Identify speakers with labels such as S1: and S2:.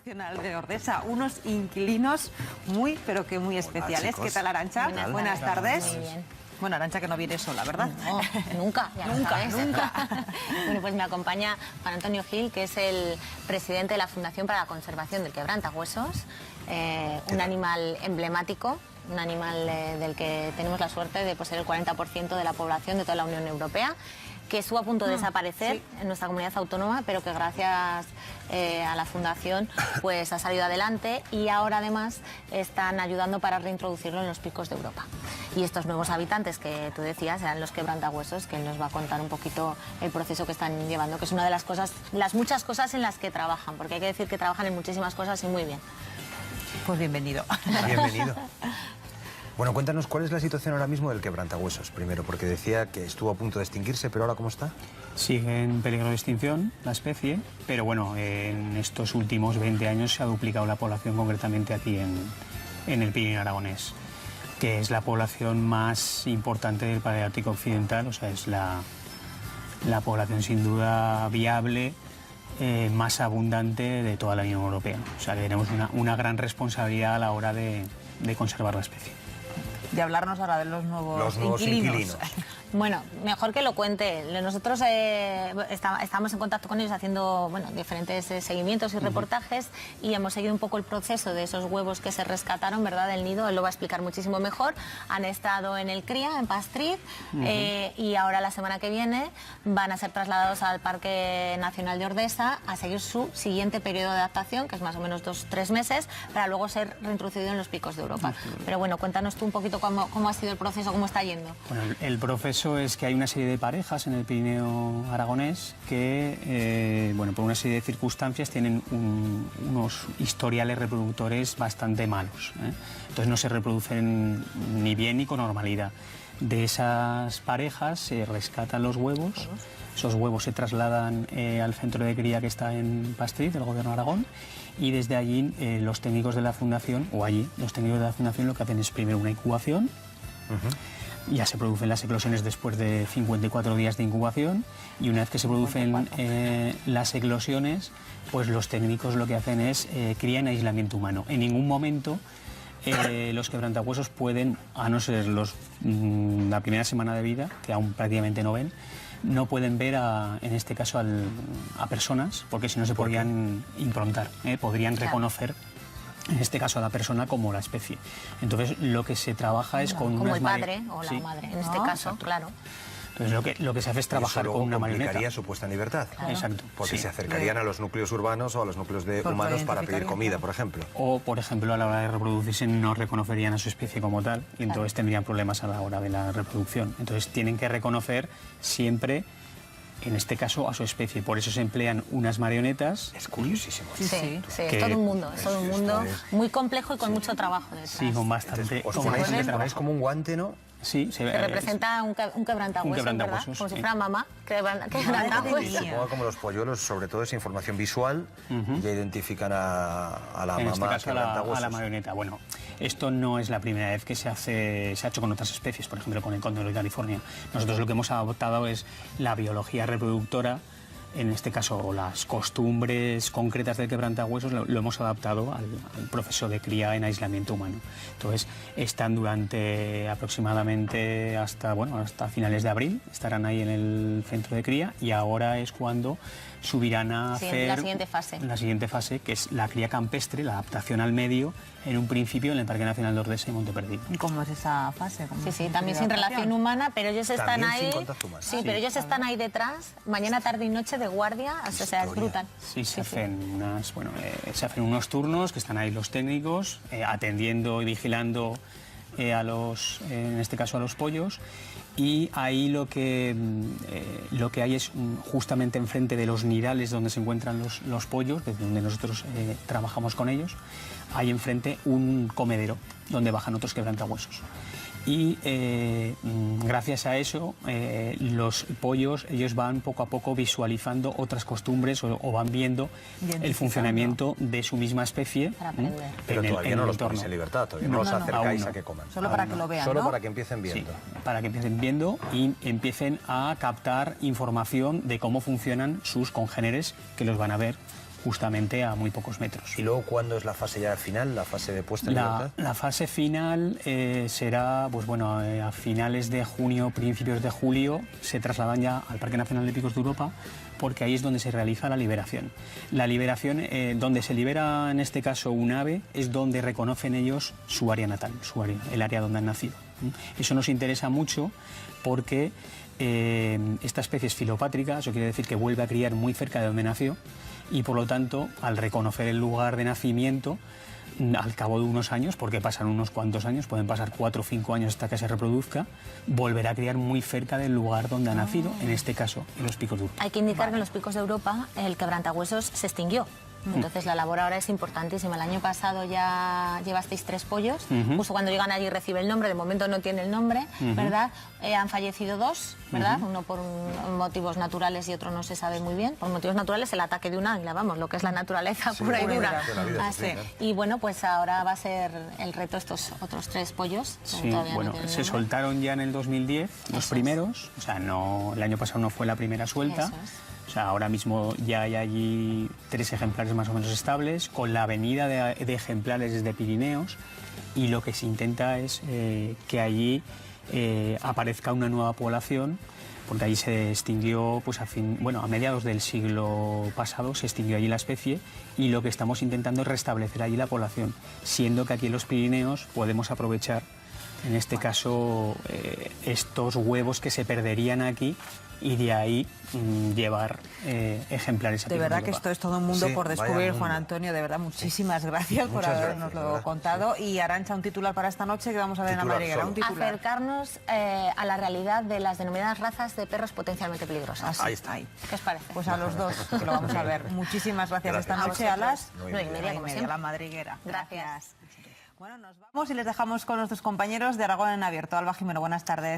S1: Nacional de Ordesa, unos inquilinos muy, pero que muy especiales.
S2: Hola,
S1: ¿Qué tal, Arantxa? Buenas tardes.
S3: Muy bien.
S1: Bueno, Arantxa que no viene sola, ¿verdad?
S3: No, nunca.
S1: Nunca.
S3: Bueno, pues me acompaña Juan Antonio Gil, que es el presidente de la Fundación para la Conservación del Quebrantahuesos, un animal emblemático, un animal del que tenemos la suerte de poseer el 40% de la población de toda la Unión Europea, que estuvo a punto de desaparecer en nuestra comunidad autónoma, pero que gracias a la Fundación pues ha salido adelante, y ahora además están ayudando para reintroducirlo en los picos de Europa. Y estos nuevos habitantes que tú decías eran los quebrantahuesos, que él nos va a contar un poquito el proceso que están llevando, que es una de las cosas, las muchas cosas en las que trabajan, porque hay que decir que trabajan en muchísimas cosas y muy bien.
S1: Pues bienvenido.
S2: Bienvenido. Bueno, cuéntanos cuál es la situación ahora mismo del quebrantahuesos, primero, porque decía que estuvo a punto de extinguirse, pero ahora ¿cómo está?
S4: Sigue en peligro de extinción la especie, pero bueno, en estos últimos 20 años se ha duplicado la población, concretamente aquí en el Pirineo aragonés, que es la población más importante del Paleártico occidental, o sea, es la población sin duda viable, más abundante de toda la Unión Europea. O sea, que tenemos una gran responsabilidad a la hora de conservar la especie.
S1: De hablarnos ahora de los nuevos inquilinos.
S3: Bueno, mejor que lo cuente. Nosotros estamos en contacto con ellos haciendo diferentes seguimientos y reportajes, y hemos seguido un poco el proceso de esos huevos que se rescataron, ¿verdad?, del nido. Él lo va a explicar muchísimo mejor. Han estado en el cría, en Pastriz, y ahora la semana que viene van a ser trasladados al Parque Nacional de Ordesa a seguir su siguiente periodo de adaptación, que es más o menos 2-3 meses, para luego ser reintroducido en los picos de Europa. Pero bueno, cuéntanos tú un poquito cómo ha sido el proceso, cómo está yendo.
S4: Bueno, el proceso es que hay una serie de parejas en el Pirineo aragonés que, por una serie de circunstancias tienen unos historiales reproductores bastante malos, ¿eh? Entonces no se reproducen ni bien ni con normalidad. De esas parejas se rescatan los huevos, esos huevos se trasladan al centro de cría que está en Pastriz, del Gobierno de Aragón, y desde allí los técnicos de la Fundación, lo que hacen es primero una incubación. Ya se producen las eclosiones después de 54 días de incubación, y una vez que se producen las eclosiones, pues los técnicos lo que hacen es cría en aislamiento humano. En ningún momento los quebrantahuesos pueden, a no ser la primera semana de vida, que aún prácticamente no ven, no pueden ver en este caso a personas, porque si no se podrían improntar, podrían reconocer en este caso a la persona como la especie. Entonces lo que se trabaja es con
S3: como el padre o la madre, en este caso,
S4: exacto.
S3: Claro.
S4: Entonces lo que se hace es trabajar con una marioneta.
S2: Complicaría su puesta en libertad.
S3: Claro.
S4: Exacto.
S2: Porque se acercarían a los núcleos urbanos o a los núcleos humanos para pedir comida, por ejemplo.
S4: O, por ejemplo, a la hora de reproducirse no reconocerían a su especie como tal, y entonces tendrían problemas a la hora de la reproducción. Entonces tienen que reconocer siempre, en este caso, a su especie. Por eso se emplean unas marionetas.
S2: Es curiosísimo.
S3: Sí, es todo un mundo, muy complejo y con mucho trabajo detrás.
S4: Sí, con bastante.
S2: Os ponéis como un guante, ¿no?
S4: Sí,
S3: que representa un quebrantahuesos, ¿verdad? Como si fuera mamá, quebrantahuesos.
S2: Supongo como los polluelos, sobre todo es información visual, y ya identifican a la
S4: en
S2: mamá
S4: este caso a la marioneta. Bueno, esto no es la primera vez que se ha hecho con otras especies, por ejemplo con el cóndor de California. Nosotros lo que hemos adoptado es la biología reproductora, en este caso las costumbres concretas del quebrantahuesos lo hemos adaptado al proceso de cría en aislamiento humano. Entonces están durante aproximadamente hasta finales de abril, estarán ahí en el centro de cría, y ahora es cuando subirán a hacer
S3: la siguiente fase,
S4: que es la cría campestre, la adaptación al medio, en un principio en el Parque Nacional de Ordesa y Monteperdido.
S1: ¿Y cómo es esa fase?
S3: Sí, también sin relación humana, pero ellos están ahí.
S2: Sin contacto humano.
S3: Sí, pero ellos están ahí detrás, mañana, tarde y noche de guardia, o sea, es brutal.
S4: Sí, se hacen unos turnos que están ahí los técnicos atendiendo y vigilando en este caso a los pollos, y ahí lo que hay es justamente enfrente de los nidales donde se encuentran los pollos, desde donde nosotros trabajamos con ellos, hay enfrente un comedero donde bajan otros quebrantahuesos. Y gracias a eso los pollos, ellos van poco a poco visualizando otras costumbres o van viendo el funcionamiento de su misma especie.
S2: Pero todavía no los ponéis en libertad, todavía no los acercáis a que coman.
S1: Solo para que lo vean,
S2: Solo para que empiecen viendo.
S4: Sí, para que empiecen viendo y empiecen a captar información de cómo funcionan sus congéneres, que los van a ver justamente a muy pocos metros.
S2: ¿Y luego cuándo es la fase ya final, la fase de puesta en libertad?
S4: La fase final será, pues bueno, a finales de junio, principios de julio, se trasladan ya al Parque Nacional de Picos de Europa, porque ahí es donde se realiza la liberación. La liberación, donde se libera en este caso un ave, es donde reconocen ellos su área natal, el área donde han nacido. Eso nos interesa mucho porque esta especie es filopátrica, eso quiere decir que vuelve a criar muy cerca de donde nació, y por lo tanto, al reconocer el lugar de nacimiento, al cabo de unos años, porque pasan unos cuantos años, pueden pasar 4 o 5 años hasta que se reproduzca, volverá a criar muy cerca del lugar donde ha nacido, en este caso, en los Picos de Europa.
S3: Hay que indicar que en los Picos de Europa el quebrantahuesos se extinguió. Entonces la labor ahora es importantísima. El año pasado ya llevasteis 3 pollos, justo cuando llegan allí recibe el nombre, de momento no tiene el nombre, ¿verdad? Han fallecido 2, ¿verdad? Uno por motivos naturales y otro no se sabe muy bien. Por motivos naturales el ataque de un águila, vamos, lo que es la naturaleza pura y dura. Y bueno, pues ahora va a ser el reto estos otros 3 pollos.
S4: Sí, bueno, se soltaron ya en el 2010 los primeros, o sea, no, el año pasado no fue la primera suelta.
S3: Eso es.
S4: O sea, ahora mismo ya hay allí 3 ejemplares más o menos estables, con la venida de ejemplares desde Pirineos, y lo que se intenta es que allí aparezca una nueva población, porque allí se extinguió, pues a mediados del siglo pasado se extinguió allí la especie, y lo que estamos intentando es restablecer allí la población, siendo que aquí en los Pirineos podemos aprovechar, en este caso, estos huevos que se perderían aquí, y de ahí llevar ejemplares a
S1: De
S4: Picos
S1: verdad
S4: de
S1: que
S4: Europa.
S1: esto es todo un mundo
S2: Sí,
S1: por
S2: vaya
S1: descubrir,
S2: mundo.
S1: Juan Antonio. De verdad, muchísimas gracias por
S2: Muchas
S1: habernoslo
S2: gracias, ¿verdad?
S1: contado. Y Arantxa, un titular para esta noche que vamos a ver en la
S2: Titular
S1: madriguera.
S2: solo.
S1: Un titular.
S3: Acercarnos a la realidad de las denominadas razas de perros potencialmente peligrosas.
S1: Así,
S2: Ahí está.
S3: ¿Qué os parece?
S1: Pues a los dos que lo vamos a ver. Muchísimas gracias, esta
S2: Gracias.
S1: noche a las
S3: 9:30, como siempre.
S1: la madriguera.
S3: Gracias.
S1: Bueno, nos vamos y les dejamos con nuestros compañeros de Aragón en Abierto. Alba Jimeno, buenas tardes.